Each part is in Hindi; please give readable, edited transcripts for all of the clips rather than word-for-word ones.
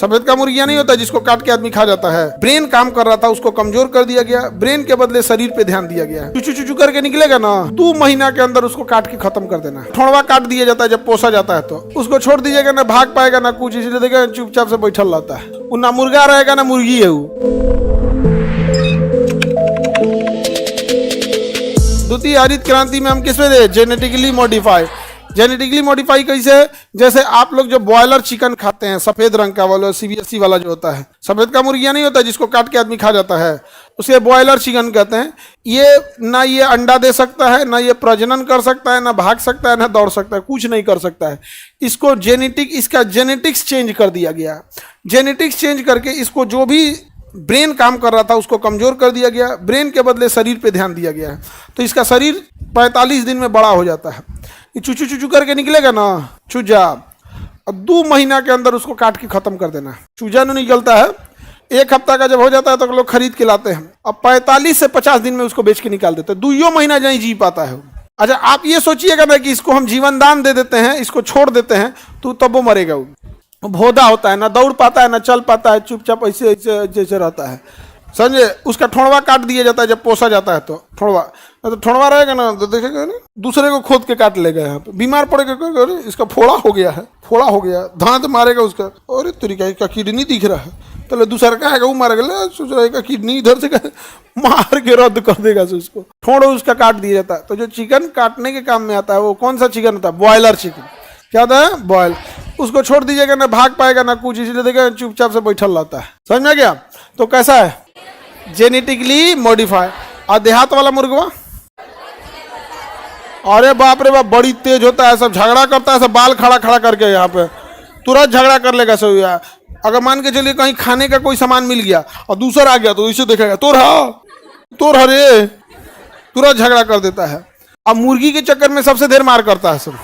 सफेद का मुर्गिया नहीं होता जिसको काट के आदमी खा जाता है। ब्रेन काम कर रहा था, उसको कमजोर कर दिया गया, ब्रेन के बदले शरीर पे ध्यान दिया गया। चुचू चुचू करके निकलेगा ना, 2 महीना के अंदर उसको काट के खत्म कर देना। ठोड़वा काट दिया जाता है जब पोसा जाता है, तो उसको छोड़ दीजिएगा ना भाग पाएगा ना कुछ, इसलिए देखा चुपचाप से बैठल रहता है। वो ना मुर्गा रहेगा ना मुर्गी है। वो द्वितीय हरित क्रांति में हम किसमें दे? Genetically modify. जेनेटिकली मॉडिफाई कैसे? जैसे आप लोग जो बॉयलर चिकन खाते हैं, सफेद रंग का वाला CBSE वाला जो होता है, सफेद का मुर्गिया नहीं होता जिसको काट के आदमी खा जाता है, उसे बॉयलर चिकन कहते हैं। ये ना ये अंडा दे सकता है, ना ये प्रजनन कर सकता है, ना भाग सकता है, ना दौड़ सकता है, कुछ नहीं कर सकता है। इसको इसका जेनेटिक्स चेंज कर दिया गया। जेनेटिक्स चेंज करके इसको जो भी ब्रेन काम कर रहा था उसको कमजोर कर दिया गया, ब्रेन के बदले शरीर पे ध्यान दिया गया है। तो इसका शरीर 45 दिन में बड़ा हो जाता है। ये चुचू चुचू करके निकलेगा ना चूजा, और 2 महीना के अंदर उसको काट के खत्म कर देना। चूजा नहीं निकलता है, 1 हफ्ता का जब हो जाता है तो लोग खरीद के लाते हैं। अब 45 से 50 दिन में उसको बेच के निकाल देते हैं। 2 महीना नहीं जी पाता है। अच्छा, आप ये सोचिएगा ना कि इसको हम जीवन दान दे देते हैं, इसको छोड़ देते हैं, तो तब वो मरेगा। वो भोदा होता है, ना दौड़ पाता है, ना चल पाता है, चुपचाप ऐसे ऐसे जैसे रहता है, समझे। उसका ठोड़वा काट दिया जाता है जब पोसा जाता है, तो ठोड़वा तो ठोड़वा रहेगा ना तो देखेगा ना दूसरे को खोद के काट लेगा। यहाँ पे बीमार पड़ेगा, अरे इसका फोड़ा हो गया है, फोड़ा हो गया, दांत मारेगा उसका, अरे तरीका इसका किडनी दिख रहा है, तो दूसरा का है वो मारेगा, सोच रहा किडनी इधर से मार के रद्द कर देगा उसको। ठोड़ उसका काट दिया जाता है। तो जो चिकन काटने के काम में आता है वो कौन सा चिकन होता है? Boiler chicken. क्या होता है? बॉयल। उसको छोड़ दीजिएगा ना भाग पाएगा ना कुछ, इसलिए देखा चुपचाप से बैठल रहता है। समझ में गया? तो कैसा है? Genetically modify. और देहात वाला मुर्गवा, अरे बाप रे बाप, बड़ी तेज होता है, सब झगड़ा करता है, सब बाल खड़ा खड़ा करके यहाँ पे तुरंत झगड़ा कर लेगा सब। यार अगर मान के चलिए कहीं खाने का कोई सामान मिल गया और दूसरा आ गया तो इसे देखेगा, तोर हरे, तुरंत झगड़ा कर देता है। अब मुर्गी के चक्कर में सबसे देर मार करता है सब।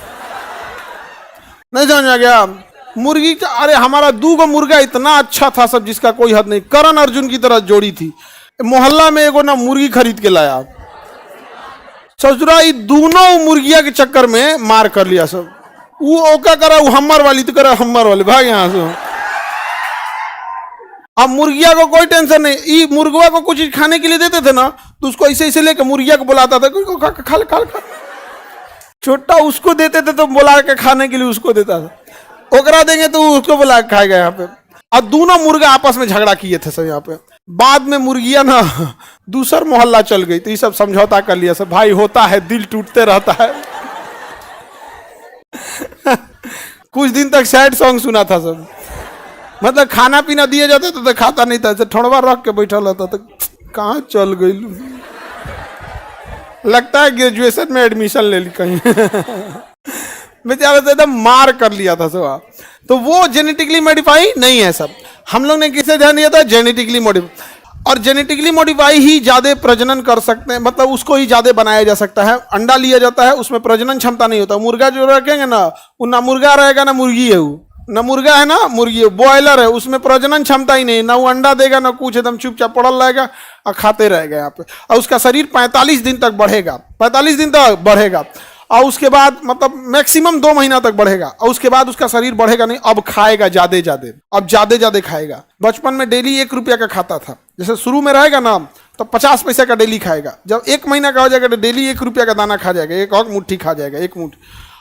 नहीं समझ आ गया? मुर्गी का, अरे हमारा 2 मुर्गा इतना अच्छा था सब, जिसका कोई हद नहीं। करण अर्जुन की तरह जोड़ी थी। मोहल्ला में एगो ना मुर्गी खरीद के लाया, ससुरा दोनों मुर्गिया के चक्कर में मार कर लिया सब। वो ओका करा, वो हम्मर वाली तो करा हम्मर वाली, भाग यहाँ से। अब मुर्गिया को कोई टेंशन नहीं। मुर्गवा को कुछ खाने के लिए देते थे ना, तो उसको ऐसे ऐसे लेकर मुर्गिया को बुलाता था, खा खा। छोटा उसको देते थे तो बुला के खाने के लिए उसको देता था, ओकरा देंगे तो उसको बुला के खाएगा यहाँ पे। और दोनों मुर्गा आपस में झगड़ा किए थे सब यहाँ पे। बाद में मुर्गिया ना दूसर मोहल्ला चल गई, तो ये सब समझौता कर लिया सब। भाई होता है, दिल टूटते रहता है। कुछ दिन तक सैड सॉन्ग सुना था सब, मतलब खाना पीना दिए जाते तो खाता नहीं था, ठोड़वा रख के बैठा रहता था। कहाँ चल गई? लगता है ग्रेजुएशन में एडमिशन ले ली कहीं। बेचारा तो एकदम मार कर लिया था सब। तो वो जेनेटिकली मॉडिफाई नहीं है सब। हम लोग ने किसे ध्यान दिया था? Genetically modify. और जेनेटिकली मॉडिफाई ही ज्यादा प्रजनन कर सकते हैं, मतलब उसको ही ज्यादा बनाया जा सकता है। अंडा लिया जाता है, उसमें प्रजनन क्षमता नहीं होता। मुर्गा जो रखेंगे ना, वो ना मुर्गा रहेगा ना मुर्गी है, वो ना मुर्गा है ना मुर्गी है, बॉयलर है, उसमें प्रजनन क्षमता ही नहीं, ना वो अंडा देगा ना कुछ, एकदम चुपचाप पड़ल रहेगा और खाते रहेगा यहाँ पे। और उसका शरीर 45 दिन तक बढ़ेगा, 45 दिन तक बढ़ेगा, और उसके बाद मतलब मैक्सिमम 2 महीना तक बढ़ेगा, और उसके बाद उसका शरीर बढ़ेगा नहीं। अब खाएगा ज्यादा, अब ज्यादा खाएगा। बचपन में डेली 1 रुपया का खाता था, जैसे शुरू में रहेगा ना तो 50 पैसे का डेली खाएगा। जब 1 महीना का हो जाएगा तो डेली 1 रुपया का दाना खा जाएगा, एक और मुट्ठी खा जाएगा, 1 मुट्ठी।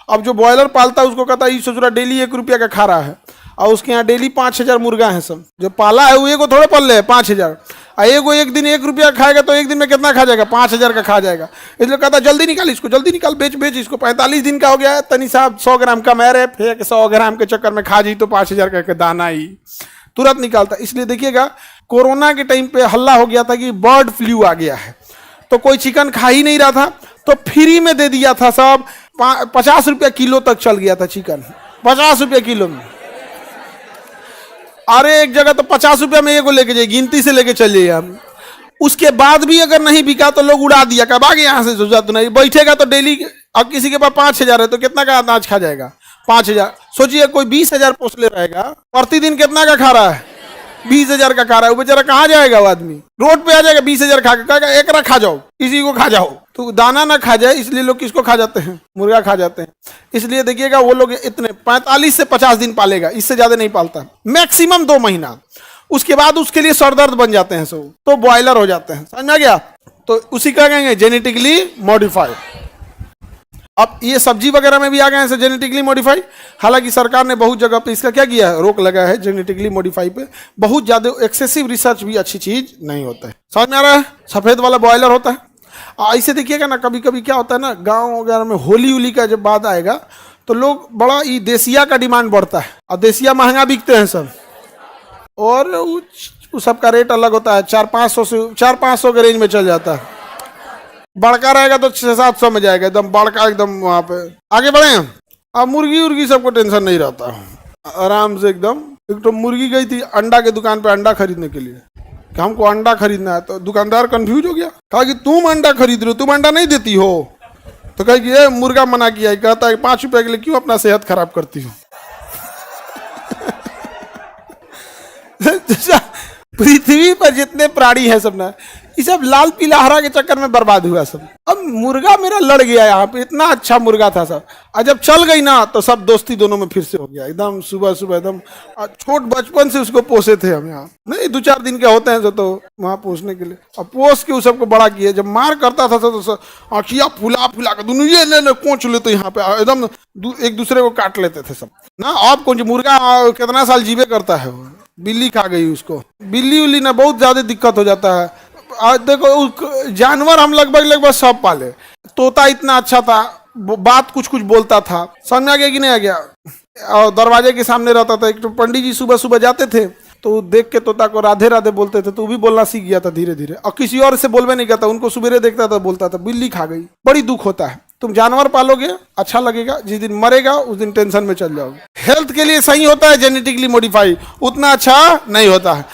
अब जो बॉयलर पालता है उसको कहता है ये ससुरा डेली 1 रुपया का खा रहा है, और उसके यहाँ डेली 5000 मुर्गा है सब। जो पाला है वो एगो थोड़े पल रहे 5000, और एगो एक दिन 1 रुपया खाएगा तो एक दिन में कितना खा जाएगा? 5000 का खा जाएगा। इसलिए कहता जल्दी निकाल इसको, जल्दी निकाल, बेच इसको। 45 दिन का हो गया है, तनी साहब 100 ग्राम कम है, फेंक 100 ग्राम के चक्कर में खा जी तो 5000 का दाना ही तुरंत निकालता। इसलिए देखिएगा कोरोना के टाइम पे हल्ला हो गया था कि बर्ड फ्लू आ गया है, तो कोई चिकन खा ही नहीं रहा था, तो फ्री में दे दिया था सब। 50 रुपया किलो तक चल गया था चिकन, 50 रुपया किलो में। अरे एक जगह तो 50 रुपया में एगो लेके जाइए, गिनती से लेके चलिए हम। उसके बाद भी अगर नहीं बिका तो लोग उड़ा दिया, कब आगे यहाँ से सोचा तो नहीं बैठेगा तो डेली। अब किसी के पास 5000 है तो कितना का अनाज खा जाएगा? 5000। सोचिए कोई 20000 पोसले रहेगा, प्रतिदिन कितना का खा रहा है? 20000 का खा रहा है। वो बेचारा कहाँ जाएगा? वो आदमी रोड पे आ जाएगा 20000 खा के, कहेगा एक खा जाओ, किसी को खा जाओ, तो दाना ना खा जाए इसलिए लोग किसको खा जाते हैं, मुर्गा खा जाते हैं। इसलिए देखिएगा वो लोग इतने 45 से 50 दिन पालेगा, इससे ज्यादा नहीं पालता, मैक्सिमम 2 महीना। उसके बाद उसके लिए सरदर्द बन जाते हैं सब, तो बॉयलर हो जाते हैं। समझ में आ गया? तो उसी का कहेंगे जेनेटिकली मॉडिफाइड। अब ये सब्जी वगैरह में भी आ गए हैं जेनेटिकली मॉडिफाई। हालांकि सरकार ने बहुत जगह पे इसका क्या किया है, रोक लगा है जेनेटिकली मॉडिफाई पे। बहुत ज्यादा एक्सेसिव रिसर्च भी अच्छी चीज नहीं होता है। समझ में आ रहा है? सफेद वाला बॉयलर होता है। ऐसे देखिएगा ना, कभी कभी क्या होता है ना, गाँव वगैरह में होली उली का जब बाद आएगा तो लोग बड़ा ये देसिया का डिमांड बढ़ता है, और देसिया महंगा बिकते हैं सब, और उस सबका रेट अलग होता है, 400-500 के रेंज में चल जाता है। बड़का रहेगा तो 600-700 में जाएगा, एकदम बड़का, एकदम वहाँ पे। आगे बढ़े हम। अब मुर्गी उर्गी सबको टेंशन नहीं रहता, आराम से एकदम। एक तो मुर्गी गई थी अंडा के दुकान पे अंडा खरीदने के लिए, कि हमको अंडा खरीदना है। तो दुकानदार कंफ्यूज हो गया, कहा कि तुम अंडा खरीद रहे हो, तुम अंडा नहीं देती हो। तो कहा कि ये मुर्गा मना किया है, कहता है 5 रुपए के लिए क्यों अपना सेहत खराब करती हो। पृथ्वी पर जितने प्राणी हैं सब ना, ये सब लाल पीला हरा के चक्कर में बर्बाद हुआ सब। अब मुर्गा मेरा लड़ गया यहाँ पे, इतना अच्छा मुर्गा था सब, और जब चल गई ना तो सब दोस्ती दोनों में फिर से हो गया एकदम। सुबह सुबह एकदम छोट बचपन से उसको पोसे थे हम यहाँ, नहीं 2-4 दिन के होते हैं तो वहाँ पोसने के लिए, और पोस के उस सबको बड़ा किए। जब मार करता था तो आँखिया फुला फुला कर दोनों ये कोच लेते यहाँ पे एकदम, एक दूसरे को काट लेते थे सब ना। अब कौन मुर्गा कितना साल जीवे करता है, बिल्ली खा गई उसको, बिल्ली उल्ली ना बहुत ज्यादा दिक्कत हो जाता है। देखो जानवर हम लगभग सब पाले। तोता इतना अच्छा था, बात कुछ कुछ बोलता था, समझ में आ गया कि नहीं आ गया? और दरवाजे के सामने रहता था। एक तो पंडित जी सुबह सुबह जाते थे तो देख के तोता को राधे राधे बोलते थे, तो वो भी बोलना सीख गया था धीरे धीरे, और किसी और से बोलवे नहीं करता, उनको सुबह देखता था बोलता था। बिल्ली खा गई, बड़ी दुख होता है। तुम जानवर पालोगे अच्छा लगेगा, जिस दिन मरेगा उस दिन टेंशन में चल जाओगे। हेल्थ के लिए सही होता है जेनेटिकली मॉडिफाई, उतना अच्छा नहीं होता है।